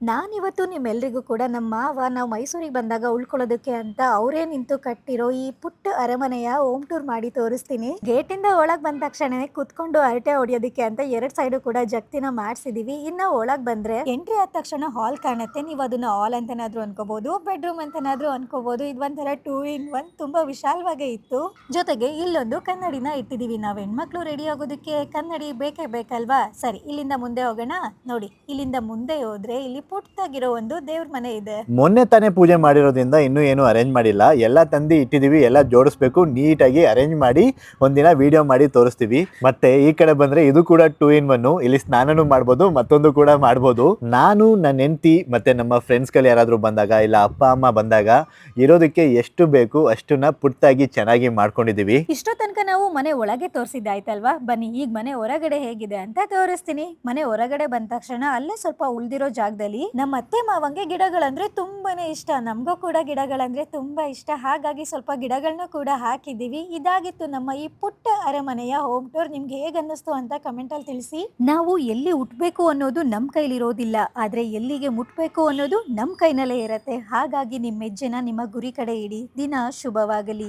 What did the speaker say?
ನಾನಿವತ್ತು ನಿಮ್ಮೆಲ್ರಿಗೂ ಕೂಡ ನಮ್ಮ ಮಾವ ನಾವು ಮೈಸೂರಿಗೆ ಬಂದಾಗ ಉಳ್ಕೊಳ್ಳೋದಕ್ಕೆ ಅಂತ ಅವರೇ ನಿಂತು ಕಟ್ಟಿರೋ ಈ ಪುಟ್ಟ ಅರಮನೆಯ ಹೋಮ್ ಟೂರ್ ಮಾಡಿ ತೋರಿಸ್ತೀನಿ. ಗೇಟಿಂದ ಒಳಗ್ ಬಂದ ತಕ್ಷಣನೇ ಕುತ್ಕೊಂಡು ಅರಟೆ ಹೊಡಿಯೋದಕ್ಕೆ ಅಂತ ಎರಡ್ ಸೈಡು ಕೂಡ ಜಗ್ತಿನ ಮಾಡ್ಸಿದೀವಿ. ಇನ್ನ ಒಳಗ್ ಬಂದ್ರೆ ಎಂಟ್ರಿ ಆದ ತಕ್ಷಣ ಹಾಲ್ ಕಾಣುತ್ತೆ. ನೀವು ಅದನ್ನ ಹಾಲ್ ಅಂತನಾದ್ರೂ ಅನ್ಕೋಬಹುದು, ಬೆಡ್ರೂಮ್ ಅಂತನಾದ್ರೂ ಅನ್ಕೋಬಹುದು. ಇದು ಒಂಥರ 2 in 1 ತುಂಬಾ ವಿಶಾಲವಾಗೇ ಇತ್ತು. ಜೊತೆಗೆ ಇಲ್ಲೊಂದು ಕನ್ನಡಿನ ಇಟ್ಟಿದೀವಿ. ನಾವ್ ಹೆಣ್ಮಕ್ಳು ರೆಡಿ ಆಗೋದಕ್ಕೆ ಕನ್ನಡಿ ಬೇಕೇ ಬೇಕಲ್ವಾ. ಸರಿ, ಇಲ್ಲಿಂದ ಮುಂದೆ ಹೋಗೋಣ. ನೋಡಿ, ಇಲ್ಲಿಂದ ಮುಂದೆ ಹೋದ್ರೆ ಇಲ್ಲಿ ಪುಟ್ಟದಾಗಿರೋ ಒಂದು ದೇವ್ರ ಮನೆ ಇದೆ. ಮೊನ್ನೆ ತಾನೇ ಪೂಜೆ ಮಾಡಿರೋದ್ರಿಂದ ಇನ್ನೂ ಏನು ಅರೇಂಜ್ ಮಾಡಿಲ್ಲ. ಎಲ್ಲ ತಂದು ಇಟ್ಟಿದೀವಿ, ಎಲ್ಲ ಜೋಡಿಸ್ಬೇಕು, ನೀಟಾಗಿ ಅರೇಂಜ್ ಮಾಡಿ ಒಂದಿನ ವಿಡಿಯೋ ಮಾಡಿ ತೋರಿಸ್ತೀವಿ. ಮತ್ತೆ ಈ ಕಡೆ ಬಂದ್ರೆ ಇದು ಕೂಡ 2 in 1. ಇಲ್ಲಿ ಸ್ನಾನನೂ ಮಾಡ್ಬೋದು, ಮತ್ತೊಂದು ಕೂಡ ಮಾಡ್ಬೋದು. ನಾನು, ನನ್ನ ಹೆಂಡತಿ ಮತ್ತೆ ನಮ್ಮ ಫ್ರೆಂಡ್ಸ್ ಗಳು ಯಾರಾದ್ರೂ ಬಂದಾಗ, ಇಲ್ಲ ಅಪ್ಪ ಅಮ್ಮ ಬಂದಾಗ ಇರೋದಕ್ಕೆ ಎಷ್ಟು ಬೇಕು ಅಷ್ಟನ್ನ ಪುಟ್ಟಾಗಿ ಚೆನ್ನಾಗಿ ಮಾಡ್ಕೊಂಡಿದೀವಿ. ಇಷ್ಟೋ ತನಕ ನಾವು ಮನೆ ಒಳಗೆ ತೋರಿಸಿದ್ದಾಯ್ತಲ್ವಾ. ಬನ್ನಿ ಈಗ ಮನೆ ಹೊರಗಡೆ ಹೇಗಿದೆ ಅಂತ ತೋರಿಸ್ತೀನಿ. ಮನೆ ಹೊರಗಡೆ ಬಂದ ತಕ್ಷಣ ಅಲ್ಲೇ ಸ್ವಲ್ಪ ಉಳ್ದಿರೋ ಜಾಗದಲ್ಲಿ ನಮ್ಮ ಅತ್ತೆ ಮಾವಂಗೆ ಗಿಡಗಳಂದ್ರೆ ತುಂಬಾನೇ ಇಷ್ಟ. ನಮಗೂ ಕೂಡ ಗಿಡಗಳಂದ್ರೆ ತುಂಬಾ ಇಷ್ಟ. ಹಾಗಾಗಿ ಸ್ವಲ್ಪ ಗಿಡಗಳನ್ನ ಕೂಡ ಹಾಕಿದೀವಿ. ಇದಾಗಿತ್ತು ನಮ್ಮ ಈ ಪುಟ್ಟ ಅರಮನೆಯ ಹೋಮ್ ಟೂರ್. ನಿಮ್ಗೆ ಹೇಗ್ ಅನ್ನಿಸ್ತು ಅಂತ ಕಮೆಂಟ್ ಅಲ್ಲಿ ತಿಳಿಸಿ. ನಾವು ಎಲ್ಲಿ ಹುಟ್ಬೇಕು ಅನ್ನೋದು ನಮ್ ಕೈಲಿರೋದಿಲ್ಲ, ಆದ್ರೆ ಎಲ್ಲಿಗೆ ಮುಟ್ಬೇಕು ಅನ್ನೋದು ನಮ್ ಕೈನಲ್ಲೇ ಇರತ್ತೆ. ಹಾಗಾಗಿ ನಿಮ್ಮ ಹೆಜ್ಜೆನ ನಿಮ್ಮ ಗುರಿ ಕಡೆ ಇಡಿ. ದಿನ ಶುಭವಾಗಲಿ.